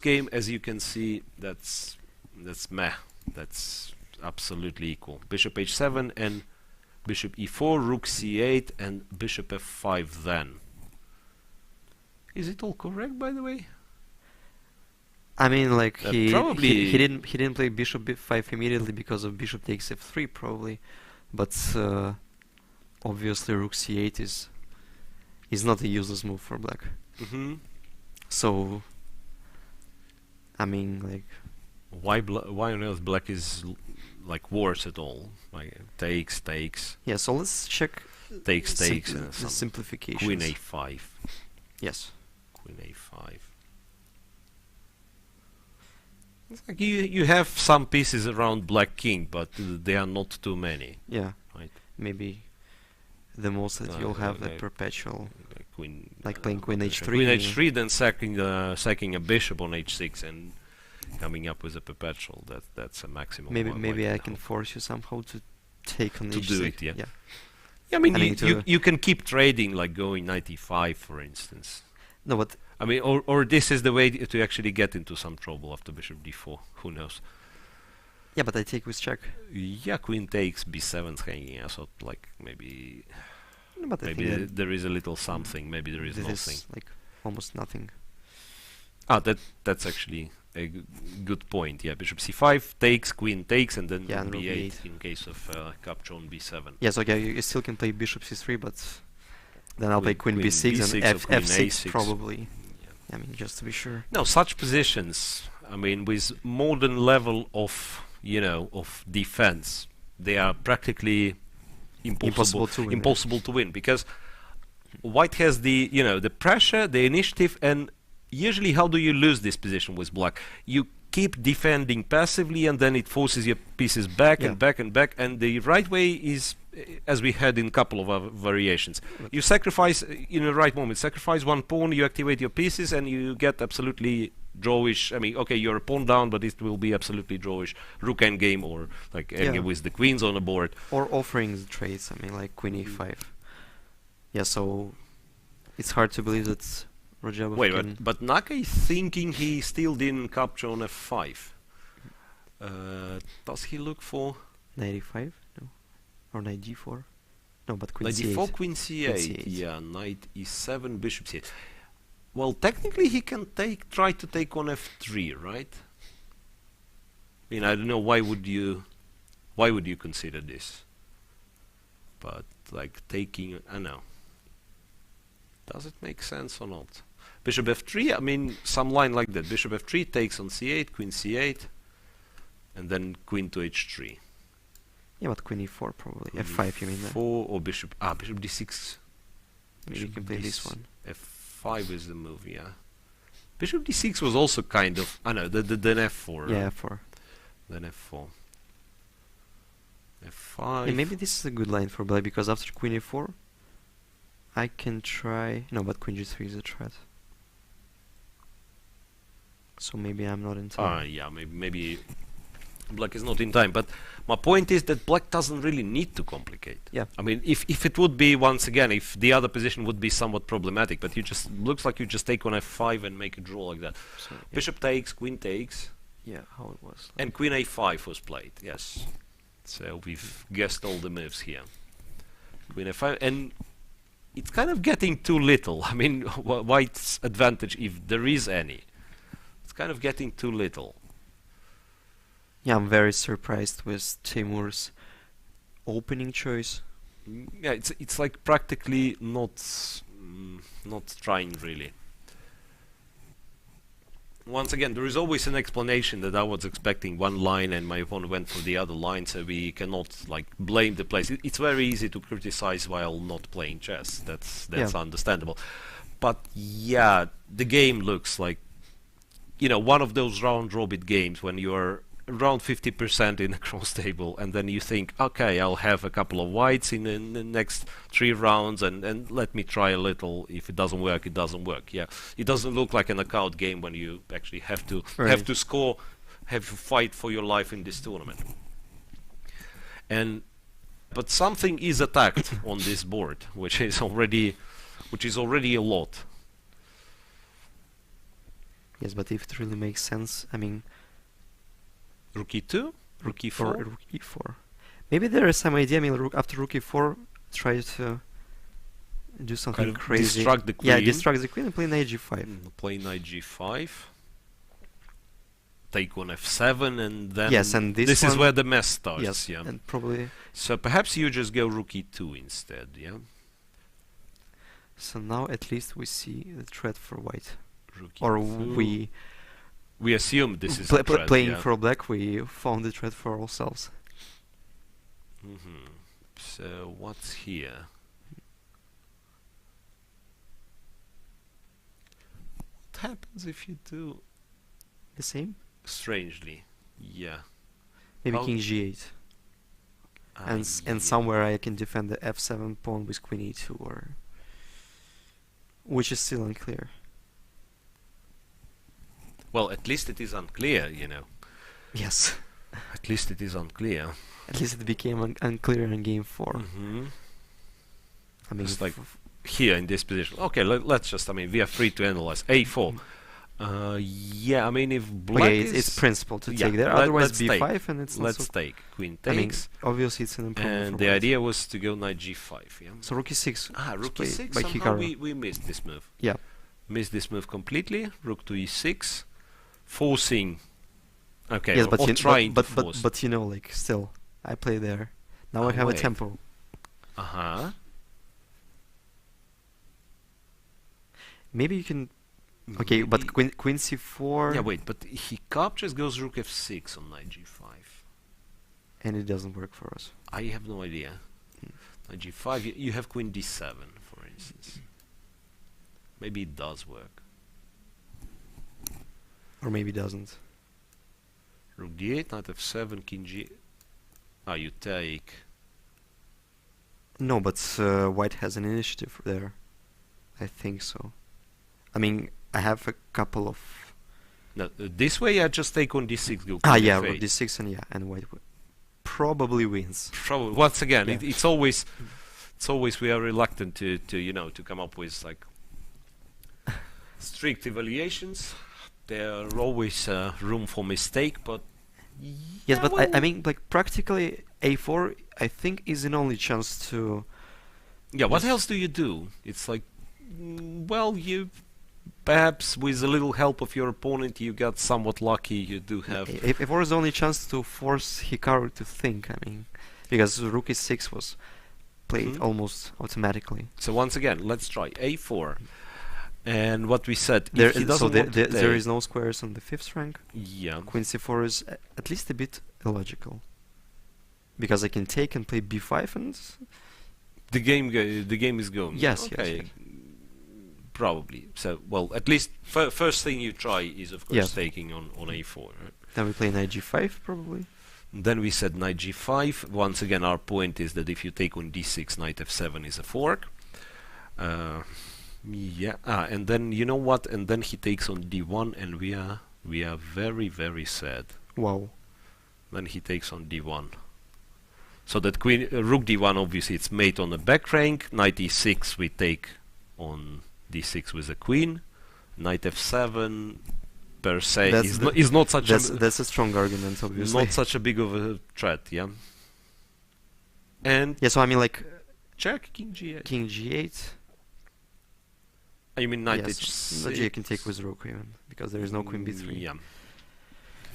game, as you can see, that's meh. That's absolutely equal. Bishop h7 and bishop e4, rook c8 and bishop f5 then. Is it all correct, by the way? I mean, like he probably didn't play bishop b5 immediately because of bishop takes f3 probably, but obviously rook c8 is not a useless move for black. So I mean, like, why on earth black is like worse at all? Like takes. Yeah, so let's check takes the and some simplifications. queen a5. Yes. Queen a5. It's like you have some pieces around black king, but they are not too many. Yeah. Right. Maybe the most that you'll have like perpetual, queen, like playing queen h3. Queen h3, then sacking a bishop on h6 and coming up with a perpetual. That's a maximum. Maybe I can force you somehow to take on to h6. do it. Yeah. Yeah. I mean, you can keep trading, like going knight e5, for instance. No, but I mean, or this is the way to actually get into some trouble after bishop d4. Who knows? yeah, but I take with check. Yeah, queen takes, b7's hanging out. So like maybe No, but I maybe think there is a little something. Maybe there is this nothing. is like almost nothing. Ah, that's actually a good point. Yeah, bishop c5 takes, queen takes, and then Yeah, rook and rook b8 b8. in case of capture on b7. Yeah, so okay, you still can play bishop c3, but then I'll play queen Queen b6 b6 and or queen f6 a6. probably. I mean, just to be sure. No, such positions, I mean, with modern level of, of defense, they are practically impossible to win, because white has the, the pressure, the initiative, and usually how do you lose this position with black? You keep defending passively, and then it forces your pieces back and back and back, and the right way is, as we had in a couple of other variations, you sacrifice in the right moment, sacrifice one pawn, you activate your pieces, and you get absolutely drawish. I mean, okay, you're a pawn down, but it will be absolutely drawish rook endgame, or like endgame with the queens on the board, or offering the trades. I mean, like queen e5. Yeah, so it's hard to believe that Radjabov Wait, but Naka is thinking he still didn't capture on f5. Does he look for knight e5? No. Or knight d4? No, but queen knight c8. d4, queen c8. Yeah, knight e7, bishop c8. Well, technically he can try to take on f3, right? I mean, I don't know, why would you consider this? But like taking, I don't know. Does it make sense or not? Bishop f3, I mean, some line like that. Bishop f3 takes on c8, queen c8, and then queen to h3. Yeah, but queen e4 probably. F5, you mean? 4 or bishop d6. Maybe you can play this one. f5 is the move, yeah. Bishop d6 was also kind of, I know, then f4. Yeah, f4. Then f4. f5. Yeah, maybe this is a good line for black, because after queen e4, I can try... No, but queen g3 is a threat. So maybe I'm not in time. Yeah, maybe black is not in time. But my point is that black doesn't really need to complicate. Yeah. I mean, if it would be, once again, if the other position would be somewhat problematic, but you just, looks like you just take on f5 and make a draw like that. So, yeah. Bishop takes, queen takes. Yeah, how it was. And queen a5 was played, yes. So we've guessed all the moves here. Queen a5, and it's kind of getting too little. I mean, white's advantage, if there is any, it's kind of getting too little. Yeah, I'm very surprised with Teimour's opening choice. Yeah, it's like practically not trying really. Once again, there is always an explanation that I was expecting one line and my opponent went for the other line, so we cannot like blame the place. It's very easy to criticize while not playing chess. That's understandable. But yeah, the game looks like, one of those round robin games when you're around 50% in the cross table, and then you think, okay, I'll have a couple of whites in the next 3 rounds, and let me try a little. If it doesn't work, it doesn't work. Yeah, it doesn't look like a knockout game when you actually have to score, have to fight for your life in this tournament. But something is attacked on this board, which is already a lot. Yes, but if it really makes sense, I mean... Rook e2? Rook e4? Rook e4. Maybe there is some idea, I mean, after rook e4, try to do something kind of crazy. Distract the queen. Yeah, distract the queen and play knight g5. Play knight g5. Take on f7, and then... Yes, and this is where the mess starts. Yes, yeah. and probably... So perhaps you just go rook e2 instead, yeah? So now at least we see the threat for white. Rook Or e2. We assume this is playing yeah. for black, we found the threat for ourselves. So what's here? What happens if you do The same? strangely? Yeah. Maybe How king g8. And somewhere I can defend the f7 pawn with queen e2, or... Which is still unclear. Well, at least it is unclear, you know. Yes. At least it is unclear. At least it became unclear in game 4. I mean, just like here in this position. Okay, let's just, I mean, we are free to analyze. a4. Yeah, I mean, if black okay, is... it's principle to take there. Otherwise b5 take. and it's not Let's so take. Queen takes. I mean, obviously it's an improvement And for the white. idea was to go knight g5, yeah? So rook e6. Rook played e6, by somehow Hikaru. we missed this move. Yeah. Missed this move completely. Rook to e6. Forcing... Okay, Yes, or trying to force. but you know, like, still, I play there. Now I have a tempo. Maybe you can... Okay, but queen c4... Yeah, wait, but he captures, goes rook f6 on knight g5. And it doesn't work for us. I have no idea. Knight g5, you have queen d7, for instance. Maybe it does work. Or maybe it doesn't. Rook d8, knight f7, king g... you take... No, but white has an initiative there. I think so. I mean, I have a couple of... No, this way I just take on d6, go yeah, f8. rook d6 and white probably wins. Probably. Once again, Yeah. it's always we are reluctant to you know, to come up with like strict evaluations. There are always room for mistake, but yes, but I mean, like, practically a4 I think is an only chance to... Yeah, what else do you do? It's like, well, you perhaps with a little help of your opponent you got somewhat lucky. You do have... a4 is the only chance to force Hikaru to think, I mean, because rook e6 was played almost automatically. So once again, let's try a4. And what we said, There, if he doesn't want to there take- is no squares on the 5th rank. Yeah. Queen c4 is at least a bit illogical. Because I can take and play b5 and... The game is going. Yes, okay. yes. Probably. So, well, at least first thing you try is, of course, Yes. taking on a4. Right? Then we play knight g5 probably. Then we said knight g5. Once again, our point is that if you take on d6, knight f7 is a fork. Yeah. And then you know what? And then he takes on d1, and we are very, very sad. Wow. Then he takes on d1. So that queen rook d1, obviously it's mate on the back rank. Knight e6 we take on d6 with the queen. Knight f7 per se is not such that's a strong argument, obviously. not such a big of a threat, yeah. And Yeah, so I mean, like, check king g8. king g8. You mean knight Yes, h6? knight g8 can take with rook even, because there is no queen b3. Yeah.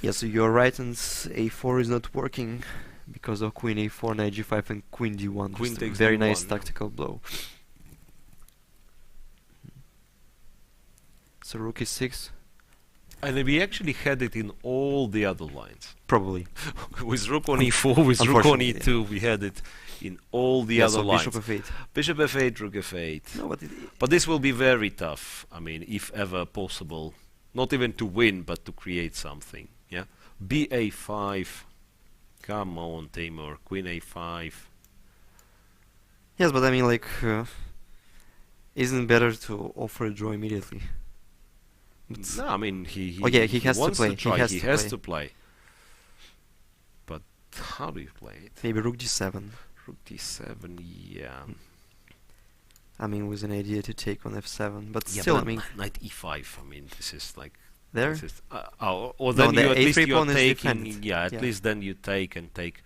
Yeah, so you're right, and a4 is not working because of queen a4, knight g5, and queen d1. Queen Just a takes very d1, nice yeah. tactical blow. So rook e6, And we actually had it in all the other lines. probably. With rook on e4, with rook on Unfortunately, e2, we had it in all the Yeah, other so lines. bishop f8. Bishop f8, rook f8. No, But this will be very tough. I mean, if ever possible, not even to win, but to create something. Yeah. ba5. Come on, Teimour. Queen a5. yes, but I mean, like, isn't it better to offer a draw immediately? But No, I mean he Okay, he has to wants play. to try. He has to to play. But how do you play it? maybe rook g7. Rook d7. Yeah. I mean, with an idea to take on f7, but Yeah, still, but I mean, knight e5. I mean, this is like there. Or then no, you at least A3 you're pawn is taking. defended. Yeah, at Yeah. least then you take and take.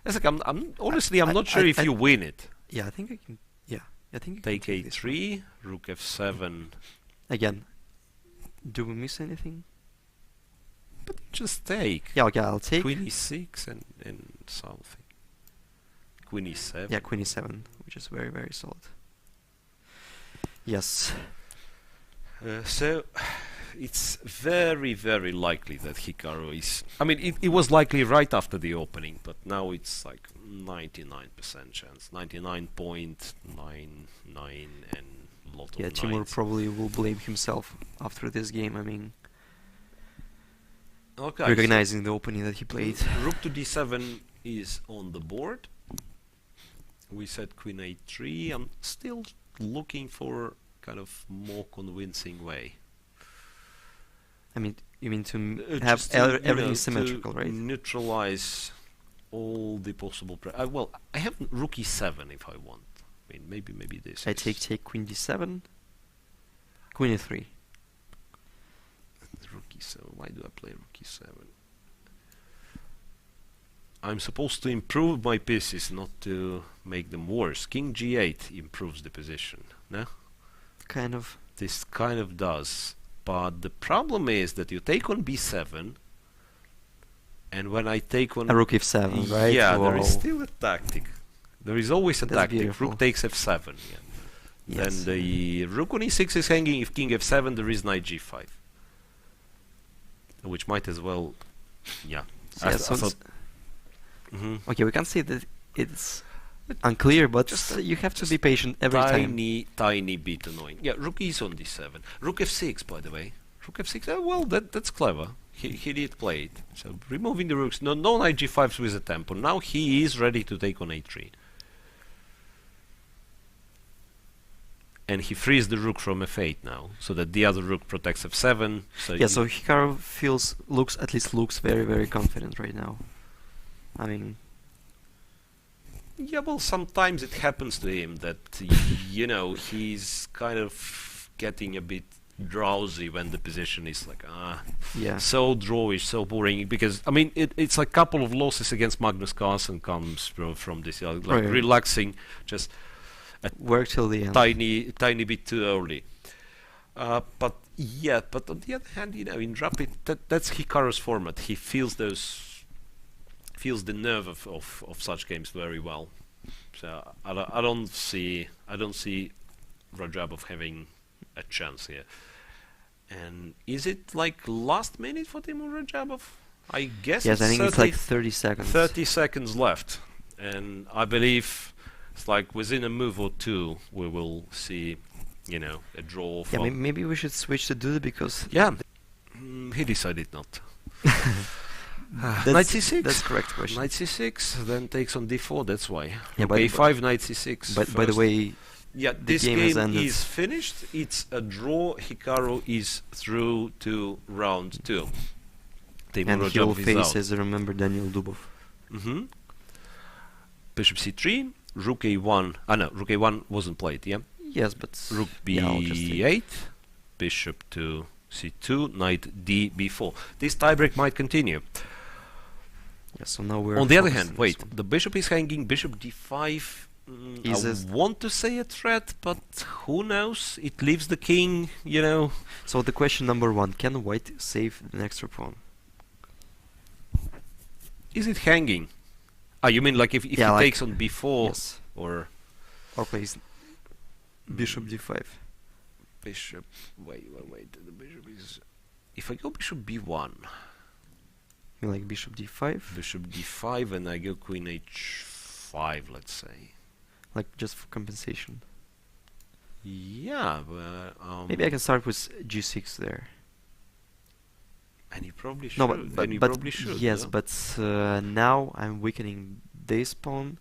It's like I'm honestly I'm not sure if you win it. Yeah, I think I can. Yeah, I think I Take can take this one. A3, Rook F7. Again. Do we miss anything? But just take. Yeah, okay, I'll take. Queen E6 and something. Queen E7. Yeah, Queen E7, which is very, very solid. Yes. So it's very, very likely that Hikaru is. I mean, it was likely right after the opening, but now it's like 99% chance, 99.99, and a lot of Yeah, Teimour nines. probably will blame himself after this game. I mean, Okay, recognizing the opening that he played. Rook to D7 is on the board. We said Queen A3. I'm still looking for kind of more convincing way. I mean, you mean to have Just to, everything symmetrical, to right? neutralize all the possible. Well, I have Rook E7 if I want. I mean, maybe this. I is take Queen D7, Queen E3. Rook E7. Why do I play Rook E7? I'm supposed to improve my pieces, not to make them worse. King G8 improves the position. No? Kind of. This kind of does. But the problem is that you take on B7, and when I take on... A Rook F7, right? Yeah, there is Whoa. still a tactic. There is always a That's tactic. beautiful. Rook takes F7. Yeah. Yes. Then the Rook on E6 is hanging. If King F7, there is Knight G5. Which might as well... Yeah. So yeah, so Mhm. okay, we can say that it's unclear, but Just you have to be patient every time. Tiny bit annoying. Yeah, Rook is on D7. Rook F6, by the way. Rook F6. Well, that's clever. He did play it. So removing the rooks. No Knight G5s with a tempo. Now he is ready to take on A3. And he frees the rook from F8 now, so that the other rook protects F7. So Yeah, so Hikaru looks very, very confident right now. I mean, yeah, well, sometimes it happens to him that you know, he's kind of getting a bit drowsy when the position is like yeah. so drawish, so boring. Because I mean, it's like a couple of losses against Magnus Carlsen comes from this, like Right. relaxing, just Work till the end. tiny bit too early. But yeah, but on the other hand, you know, in Rapid, that's Hikaru's format. He feels the nerve of such games very well. So I don't see Radjabov having a chance here. And is it like last minute for Teimour Radjabov? I guess. Yes, I think it's like 30 30 seconds. 30 seconds left, and I believe it's like within a move or two we will see, you know, a draw. Yeah, From maybe we should switch to Duda because yeah, he decided not. that's, Knight C6. That's correct question. Knight C6, then takes on D4. That's why. Yeah, Rook A5, Knight C6. By the way, yeah, this game has ended. is finished. It's a draw. Hikaru is through to round 2. Teimour and he will Radjabov is face, out. as I remember, Daniel Dubov. Bishop C3, Rook A1. No, Rook A1 wasn't played. Yeah. Yes, but Rook yeah, I'll just B8, Bishop to C2, Knight D B4. This tiebreak might continue. yeah, so now we're On the other focused hand, on this wait, one. the bishop is hanging, Bishop D5. I want to say a threat, but who knows? It leaves the king, you know. So the question number 1: can White save the next pawn? Is it hanging? You mean like if Yeah, he like takes on B4 Yes, or or plays Bishop D5. Bishop? Wait. The bishop is. If I go Bishop B1, You like Bishop D5, Bishop D5, and I go Queen H5, let's say. like just for compensation. Yeah, but Maybe I can start with G6 there. And you probably should. No, and you but probably should. yes, yeah? but now I'm weakening this pawn,